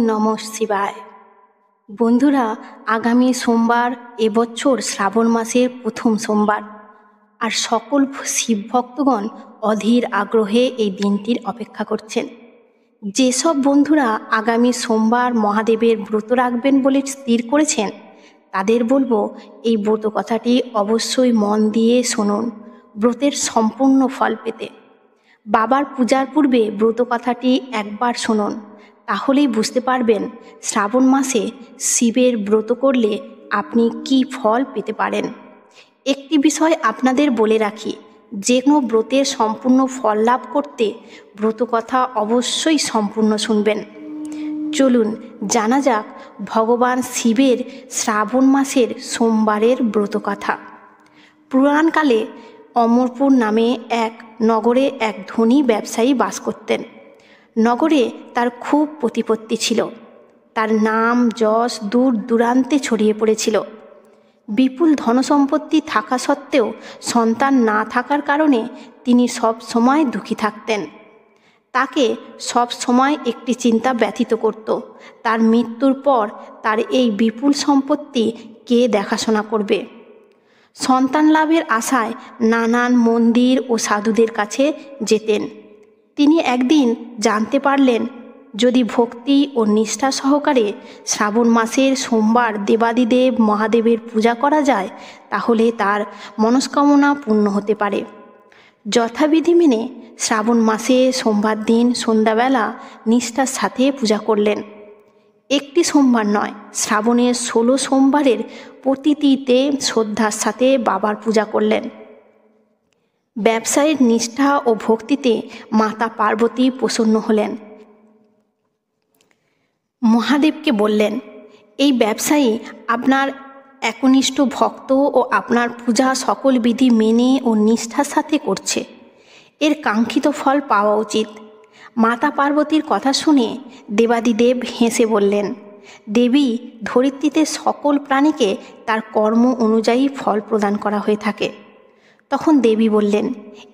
নমঃ শিবায়। বন্ধুরা, আগামী সোমবার এবছর শ্রাবণ মাসের প্রথম সোমবার, আর সকল শিব ভক্তগণ অধীর আগ্রহে এই দিনটির অপেক্ষা করছেন। যেসব বন্ধুরা আগামী সোমবার মহাদেবের ব্রত রাখবেন বলে স্থির করেছেন, তাদের বলবো এই ব্রত কথাটি অবশ্যই মন দিয়ে শুনুন ব্রতের সম্পূর্ণ ফল পেতে। বাবার পূজার পূর্বে ব্রত কথাটি একবার শুনুন, তাহলেই বুঝতে পারবেন শ্রাবণ মাসে শিবের ব্রত করলে আপনি কি ফল পেতে পারেন। একটি বিষয় আপনাদের বলে রাখি, যে কোনো ব্রতের সম্পূর্ণ ফল লাভ করতে ব্রত কথা অবশ্যই সম্পূর্ণ শুনবেন। চলুন জানা যাক ভগবান শিবের শ্রাবণ মাসের সোমবারের ব্রত কথা। পুরাণকালে অমরপুর নামে এক নগরে এক ধনী ব্যবসায়ী বাস করতেন। নগরে তার খুব প্রতিপত্তি ছিল, তার নাম যশ দূর দূরান্তে ছড়িয়ে পড়েছিল। বিপুল ধনসম্পত্তি থাকা সত্ত্বেও সন্তান না থাকার কারণে তিনি সব সময় দুঃখী থাকতেন। তাকে সব সময় একটি চিন্তা ব্যথিত করত, তার মৃত্যুর পর তার এই বিপুল সম্পত্তি কে দেখাশোনা করবে। সন্তান লাভের আশায় নানান মন্দির ও সাধুদের কাছে যেতেন। তিনি একদিন জানতে পারলেন, যদি ভক্তি ও নিষ্ঠা সহকারে শ্রাবণ মাসের সোমবার দেবাদিদেব মহাদেবের পূজা করা যায়, তাহলে তার মনস্কামনা পূর্ণ হতে পারে। যথাবিধি মেনে শ্রাবণ মাসে সোমবার দিন সন্ধ্যাবেলা নিষ্ঠার সাথে পূজা করলেন। একটি সোমবার নয়, শ্রাবণের 16 সোমবারের প্রতিটিতে শ্রদ্ধার সাথে বাবার পূজা করলেন। ব্যবসায়ীর নিষ্ঠা ও ভক্তিতে মাতা পার্বতী প্রসন্ন হলেন। মহাদেবকে বললেন, এই ব্যবসায়ী আপনার একনিষ্ঠ ভক্ত ও আপনার পূজা সকল বিধি মেনে ও নিষ্ঠার সাথে করছে, এর কাঙ্ক্ষিত ফল পাওয়া উচিত। মাতা পার্বতীর কথা শুনে দেবাদিদেব হেসে বললেন, দেবী, ধরিত্রীতে সকল প্রাণীকে তার কর্ম অনুযায়ী ফল প্রদান করা হয়ে থাকে। তখন দেবী বললেন,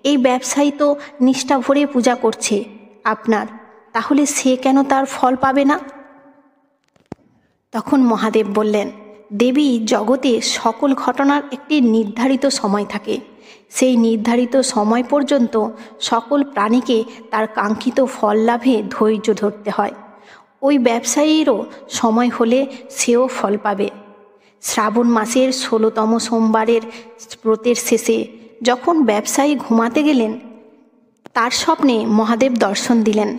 এই ব্যবসায়ী তো নিষ্ঠা ভরে পূজা করছে আপনার, তাহলে সে কেন তার ফল পাবে না? তখন মহাদেব বললেন, দেবী, জগতে সকল ঘটনার একটি নির্ধারিত সময় থাকে। সেই নির্ধারিত সময় পর্যন্ত সকল প্রাণীকে তার কাঙ্ক্ষিত ফল লাভে ধৈর্য ধরতে হয়। ওই ব্যবসায়ীরও সময় হলে সেও ফল পাবে। শ্রাবণ মাসের 16তম সোমবারের ব্রতের শেষে যখন ব্যবসায়ী ঘুমাতে গেলেন, তার স্বপ্নে মহাদেব দর্শন দিলেন।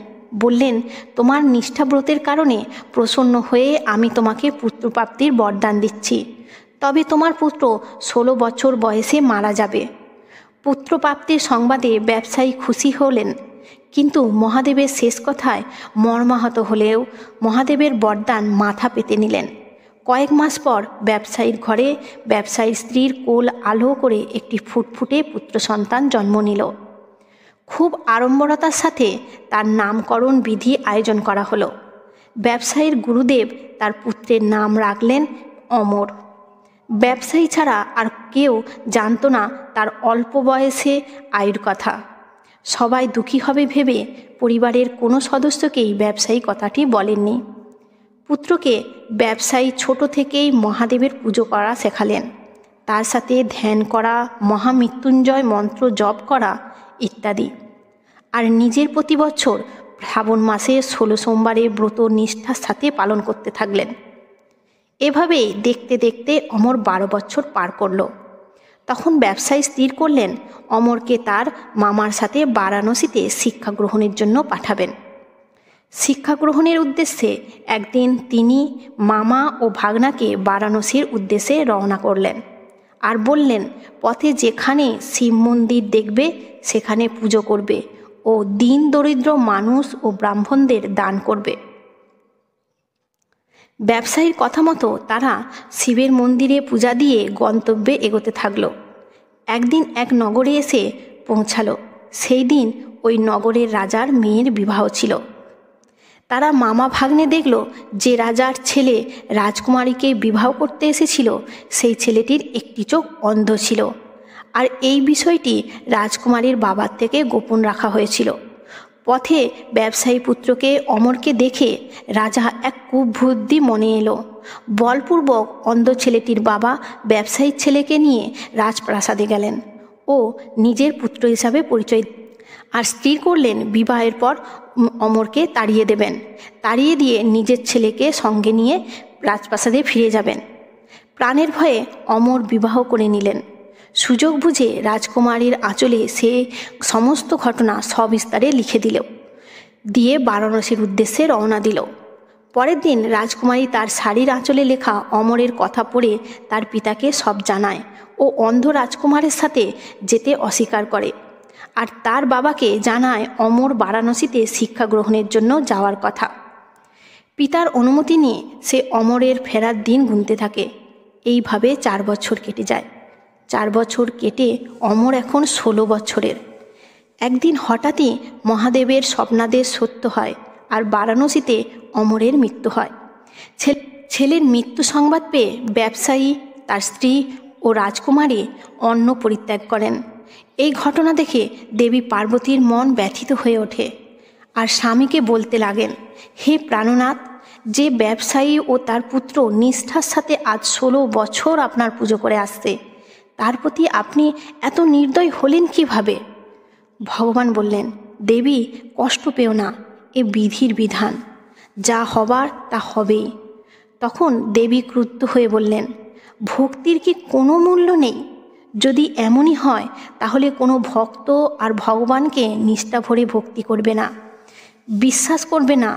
বললেন, তোমার নিষ্ঠাব্রতের কারণে প্রসন্ন হয়ে আমি তোমাকে পুত্রপ্রাপ্তির বরদান দিচ্ছি। তবে তোমার পুত্র 16 বছর বয়সে মারা যাবে। পুত্রপ্রাপ্তির সংবাদে ব্যবসায়ী খুশি হলেন, কিন্তু মহাদেবের শেষ কথায় মর্মাহত হলেও মহাদেবের বরদান মাথা পেতে নিলেন। কয়েক মাস পর ব্যবসায়ীর ঘরে ব্যবসায়ীর স্ত্রীর কোল আলো করে একটি ফুটফুটে পুত্র সন্তান জন্ম নিল। খুব আড়ম্বরতার সাথে তার নামকরণ বিধি আয়োজন করা হলো। ব্যবসায়ীর গুরুদেব তার পুত্রের নাম রাখলেন অমর। ব্যবসায়ী ছাড়া আর কেউ জানত না তার অল্প বয়সে আয়ুর কথা। সবাই দুঃখী হবে ভেবে পরিবারের কোনো সদস্যকেই ব্যবসায়ী কথাটি বলেননি। পুত্রকে ব্যবসায়ী ছোট থেকেই মহাদেবের পুজো করা শেখালেন, তার সাথে ধ্যান করা, মহামৃত্যুঞ্জয় মন্ত্র জপ করা ইত্যাদি। আর নিজের প্রতি বছর শ্রাবণ মাসে 16 সোমবারে ব্রত নিষ্ঠার সাথে পালন করতে থাকলেন। এভাবেই দেখতে দেখতে অমর 12 বছর পার করল। তখন ব্যবসায়ী স্থির করলেন অমরকে তার মামার সাথে বারাণসীতে শিক্ষা গ্রহণের জন্য পাঠাবেন। শিক্ষা গ্রহণের উদ্দেশ্যে একদিন তিনি মামা ও ভাগনাকে বারাণসীর উদ্দেশ্যে রওনা করলেন আর বললেন, পথে যেখানে শিব মন্দির দেখবে সেখানে পুজো করবে ও দীন দরিদ্র মানুষ ও ব্রাহ্মণদের দান করবে। ব্যবসায়ীর কথা মতো তারা শিবের মন্দিরে পূজা দিয়ে গন্তব্যে এগোতে থাকল। একদিন এক নগরে এসে পৌঁছালো। সেই দিন ওই নগরের রাজার মেয়ের বিবাহ ছিল। তারা মামা ভাগ্নে দেখল যে রাজার ছেলে রাজকুমারীকে বিবাহ করতে এসেছিল, সেই ছেলেটির একটি চোখ অন্ধ ছিল, আর এই বিষয়টি রাজকুমারীর বাবার থেকে গোপন রাখা হয়েছিল। পথে ব্যবসায়ী পুত্রকে অমরকে দেখে রাজা এক কুবুদ্ধি মনে এলো। বলপূর্বক অন্ধ ছেলেটির বাবা ব্যবসায়ীর ছেলেকে নিয়ে রাজপ্রাসাদে গেলেন ও নিজের পুত্র হিসাবে পরিচয় আর স্থির করলেন বিবাহের পর অমরকে তাড়িয়ে দেবেন। তাড়িয়ে দিয়ে নিজের ছেলেকে সঙ্গে নিয়ে রাজপ্রাসাদে ফিরে যাবেন। প্রাণের ভয়ে অমর বিবাহ করে নিলেন। সুযোগ বুঝে রাজকুমারীর আঁচলে সে সমস্ত ঘটনা সবিস্তারে লিখে দিয়ে বারাণসীর উদ্দেশ্যে রওনা দিল। পরের দিন রাজকুমারী তার শাড়ির আঁচলে লেখা অমরের কথা পড়ে তার পিতাকে সব জানায় ও অন্ধ রাজকুমারের সাথে যেতে অস্বীকার করে। আর তার বাবাকে জানায় অমর বারাণসীতে শিক্ষা গ্রহণের জন্য যাওয়ার কথা। পিতার অনুমতি নিয়ে সে অমরের ফেরার দিন গুনতে থাকে। এইভাবে 4 বছর কেটে যায়। 4 বছর কেটে অমর এখন 16 বছরের। একদিন হঠাৎই মহাদেবের স্বপ্নাদেশ সত্য হয় আর বারাণসীতে অমরের মৃত্যু হয়। ছেলের মৃত্যু সংবাদ পেয়ে ব্যবসায়ী, তার স্ত্রী ও রাজকুমারী অন্ন পরিত্যাগ করেন। এই ঘটনা দেখে দেবী পার্বতীর মন ব্যথিত হয়ে ওঠে আর স্বামীকে বলতে লাগেন, হে প্রাণনাথ, যে ব্যবসায়ী ও তার পুত্র নিষ্ঠার সাথে আজ 16 বছর আপনার পুজো করে আসছে, তার প্রতি আপনি এত নির্দয় হলেন কিভাবে? ভগবান বললেন, দেবী কষ্ট পেও না, এ বিধির বিধান, যা হবার তা হবেই। তখন দেবী ক্রুদ্ধ হয়ে বললেন, ভক্তির কি কোনো মূল্য নেই? যদি এমনই হয় তাহলে কোনো ভক্ত আর ভগবানকে নিষ্ঠা ভরে ভক্তি করবে না, বিশ্বাস করবে না।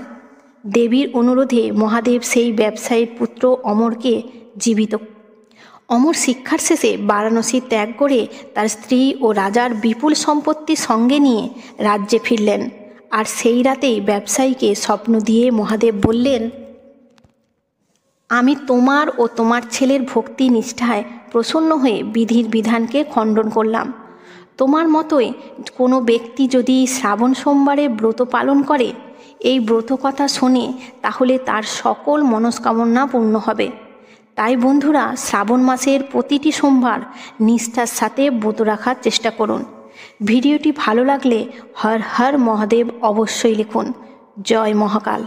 দেবীর অনুরোধে মহাদেব সেই ব্যবসায়ীর পুত্র অমরকে জীবিত। অমর শিক্ষার শেষে বারাণসী ত্যাগ করে তার স্ত্রী ও রাজার বিপুল সম্পত্তি সঙ্গে নিয়ে রাজ্যে ফিরলেন। আর সেই রাতেই ব্যবসায়ীকে স্বপ্ন দিয়ে মহাদেব বললেন, আমি তোমার ও তোমার ছেলের ভক্তি নিষ্ঠায় প্রসন্ন হয়ে বিধির বিধানকে খণ্ডন করলাম। তোমার মতোই কোনো ব্যক্তি যদি শ্রাবণ সোমবারে ব্রত পালন করে, এই ব্রত কথা শোনে, তাহলে তার সকল মনস্কামনা পূর্ণ হবে। তাই বন্ধুরা, শ্রাবণ মাসের প্রতিটি সোমবার নিষ্ঠার সাথে ব্রত রাখার চেষ্টা করুন। ভিডিওটি ভালো লাগলে হর হর মহাদেব অবশ্যই লিখুন। জয় মহাকাল।